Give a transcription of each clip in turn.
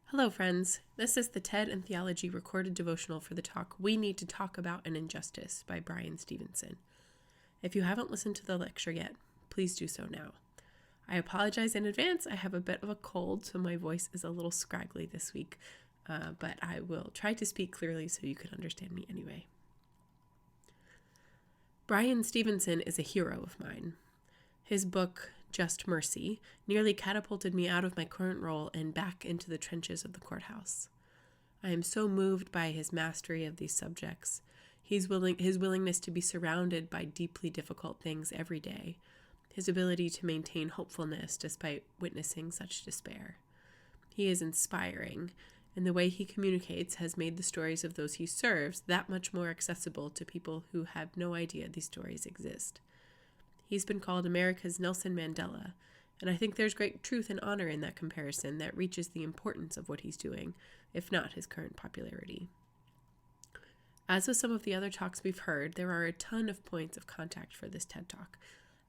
Hello, friends. This is the TED and Theology recorded devotional for the talk We Need to Talk About an Injustice by Bryan Stevenson. If you haven't listened to the lecture yet, please do so now. I apologize in advance. I have a bit of a cold, so my voice is a little scraggly this week, but I will try to speak clearly so you can understand me anyway. Bryan Stevenson is a hero of mine. His book, Just Mercy, nearly catapulted me out of my current role and back into the trenches of the courthouse. I am so moved by his mastery of these subjects, his willingness to be surrounded by deeply difficult things every day, his ability to maintain hopefulness despite witnessing such despair. He is inspiring, and the way he communicates has made the stories of those he serves that much more accessible to people who have no idea these stories exist. He's been called America's Nelson Mandela, and I think there's great truth and honor in that comparison that reaches the importance of what he's doing, if not his current popularity. As with some of the other talks we've heard, there are a ton of points of contact for this TED Talk.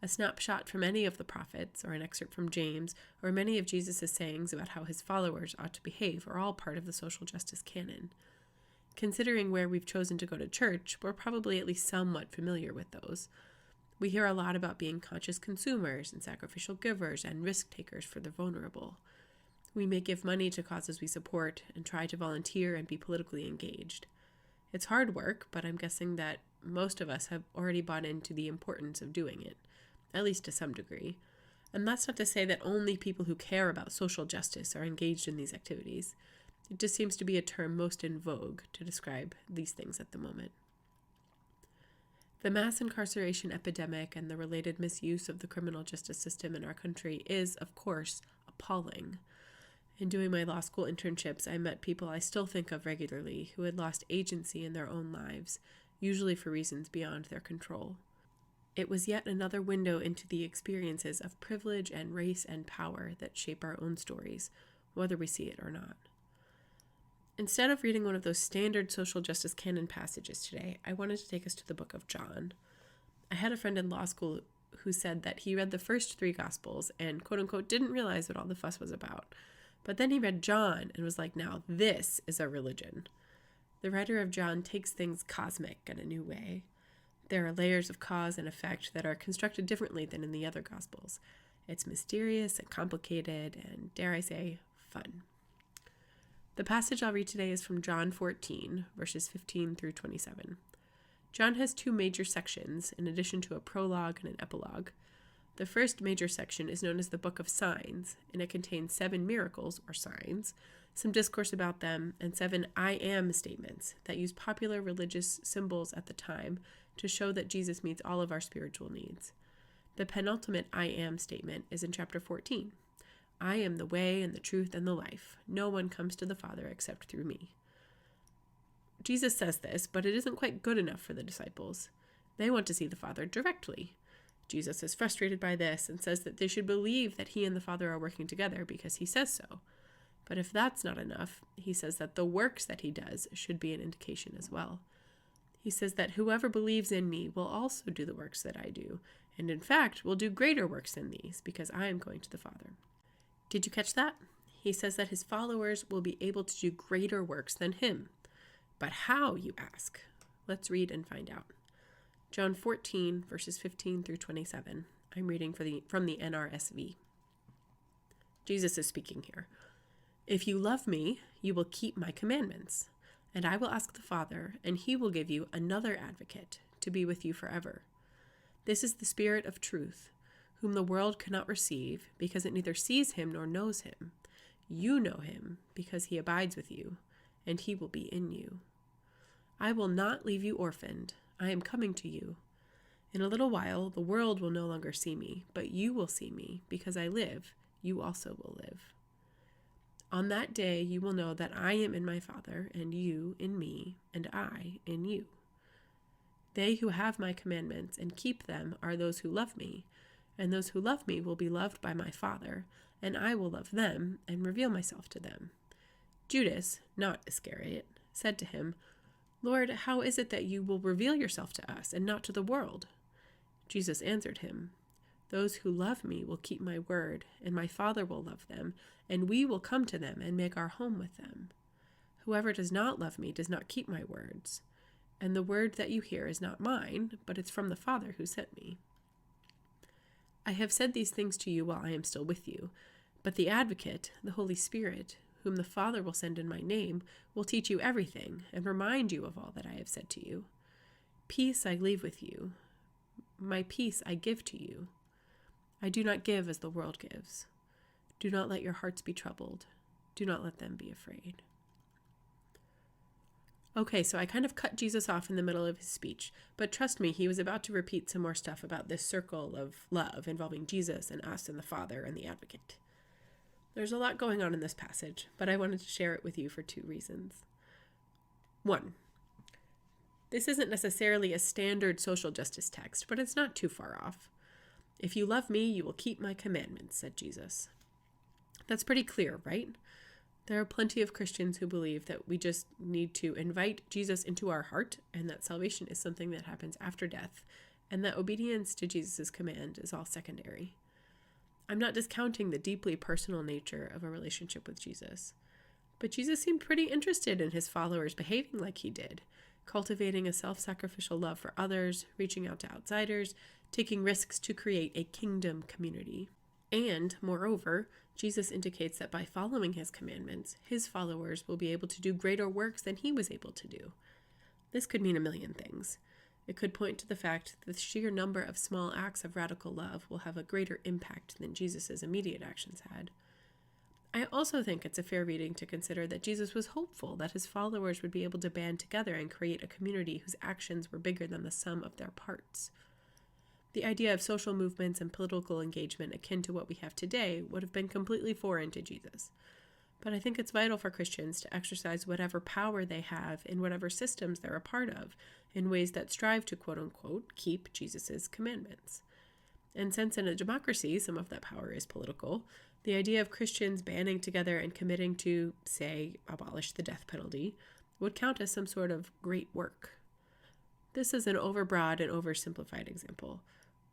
A snapshot from any of the prophets, or an excerpt from James, or many of Jesus' sayings about how his followers ought to behave are all part of the social justice canon. Considering where we've chosen to go to church, we're probably at least somewhat familiar with those. We hear a lot about being conscious consumers and sacrificial givers and risk takers for the vulnerable. We may give money to causes we support and try to volunteer and be politically engaged. It's hard work, but I'm guessing that most of us have already bought into the importance of doing it, at least to some degree. And that's not to say that only people who care about social justice are engaged in these activities. It just seems to be a term most in vogue to describe these things at the moment. The mass incarceration epidemic and the related misuse of the criminal justice system in our country is, of course, appalling. In doing my law school internships, I met people I still think of regularly who had lost agency in their own lives, usually for reasons beyond their control. It was yet another window into the experiences of privilege and race and power that shape our own stories, whether we see it or not. Instead of reading one of those standard social justice canon passages today, I wanted to take us to the book of John. I had a friend in law school who said that he read the first 3 Gospels and, quote-unquote, didn't realize what all the fuss was about. But then he read John and was like, now this is a religion. The writer of John takes things cosmic in a new way. There are layers of cause and effect that are constructed differently than in the other Gospels. It's mysterious and complicated and, dare I say, fun. The passage I'll read today is from John 14, verses 15 through 27. John has 2 major sections, in addition to a prologue and an epilogue. The first major section is known as the Book of Signs, and it contains 7 miracles, or signs, some discourse about them, and 7 I am statements that use popular religious symbols at the time to show that Jesus meets all of our spiritual needs. The penultimate I am statement is in chapter 14. I am the way and the truth and the life. No one comes to the Father except through me. Jesus says this, but it isn't quite good enough for the disciples. They want to see the Father directly. Jesus is frustrated by this and says that they should believe that he and the Father are working together because he says so. But if that's not enough, he says that the works that he does should be an indication as well. He says that whoever believes in me will also do the works that I do, and in fact will do greater works than these because I am going to the Father. Did you catch that? He says that his followers will be able to do greater works than him. But how, you ask? Let's read and find out. John 14, verses 15 through 27. I'm reading from the NRSV. Jesus is speaking here. If you love me, you will keep my commandments, and I will ask the Father, and he will give you another advocate to be with you forever. This is the Spirit of truth, whom the world cannot receive, because it neither sees him nor knows him. You know him, because he abides with you, and he will be in you. I will not leave you orphaned. I am coming to you. In a little while, the world will no longer see me, but you will see me, because I live. You also will live. On that day, you will know that I am in my Father, and you in me, and I in you. They who have my commandments and keep them are those who love me, and those who love me will be loved by my Father, and I will love them and reveal myself to them. Judas, not Iscariot, said to him, Lord, how is it that you will reveal yourself to us and not to the world? Jesus answered him, Those who love me will keep my word, and my Father will love them, and we will come to them and make our home with them. Whoever does not love me does not keep my words. And the word that you hear is not mine, but it's from the Father who sent me. I have said these things to you while I am still with you, but the Advocate, the Holy Spirit, whom the Father will send in my name, will teach you everything and remind you of all that I have said to you. Peace I leave with you. My peace I give to you. I do not give as the world gives. Do not let your hearts be troubled. Do not let them be afraid. Okay, so I kind of cut Jesus off in the middle of his speech, but trust me, he was about to repeat some more stuff about this circle of love involving Jesus and us and the Father and the Advocate. There's a lot going on in this passage, but I wanted to share it with you for 2 reasons. 1, this isn't necessarily a standard social justice text, but it's not too far off. If you love me, you will keep my commandments, said Jesus. That's pretty clear, right? There are plenty of Christians who believe that we just need to invite Jesus into our heart and that salvation is something that happens after death and that obedience to Jesus' command is all secondary. I'm not discounting the deeply personal nature of a relationship with Jesus, but Jesus seemed pretty interested in his followers behaving like he did, cultivating a self-sacrificial love for others, reaching out to outsiders, taking risks to create a kingdom community. And, moreover, Jesus indicates that by following his commandments, his followers will be able to do greater works than he was able to do. This could mean a million things. It could point to the fact that the sheer number of small acts of radical love will have a greater impact than Jesus' immediate actions had. I also think it's a fair reading to consider that Jesus was hopeful that his followers would be able to band together and create a community whose actions were bigger than the sum of their parts. The idea of social movements and political engagement akin to what we have today would have been completely foreign to Jesus. But I think it's vital for Christians to exercise whatever power they have in whatever systems they're a part of in ways that strive to quote-unquote keep Jesus' commandments. And since in a democracy some of that power is political, the idea of Christians banding together and committing to, say, abolish the death penalty would count as some sort of great work. This is an overbroad and oversimplified example,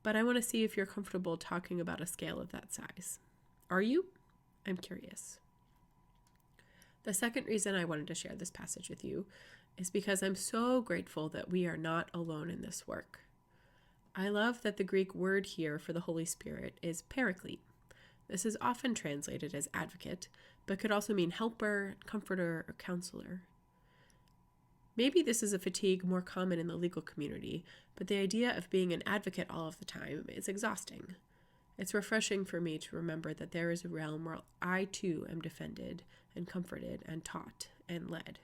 but I want to see if you're comfortable talking about a scale of that size. Are you? I'm curious. The second reason I wanted to share this passage with you is because I'm so grateful that we are not alone in this work. I love that the Greek word here for the Holy Spirit is paraclete. This is often translated as advocate, but could also mean helper, comforter, or counselor. Maybe this is a fatigue more common in the legal community, but the idea of being an advocate all of the time is exhausting. It's refreshing for me to remember that there is a realm where I too am defended and comforted and taught and led.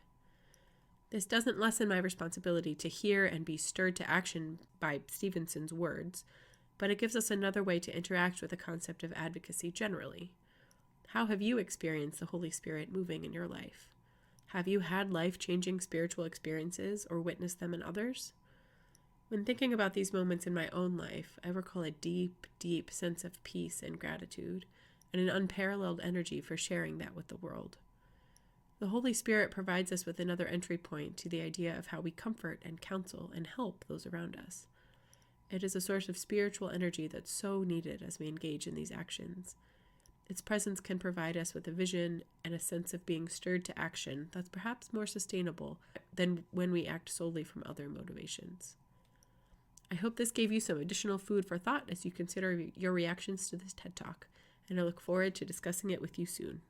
This doesn't lessen my responsibility to hear and be stirred to action by Stevenson's words, but it gives us another way to interact with the concept of advocacy generally. How have you experienced the Holy Spirit moving in your life? Have you had life-changing spiritual experiences or witnessed them in others? When thinking about these moments in my own life, I recall a deep, deep sense of peace and gratitude, and an unparalleled energy for sharing that with the world. The Holy Spirit provides us with another entry point to the idea of how we comfort and counsel and help those around us. It is a source of spiritual energy that's so needed as we engage in these actions. Its presence can provide us with a vision and a sense of being stirred to action that's perhaps more sustainable than when we act solely from other motivations. I hope this gave you some additional food for thought as you consider your reactions to this TED Talk, and I look forward to discussing it with you soon.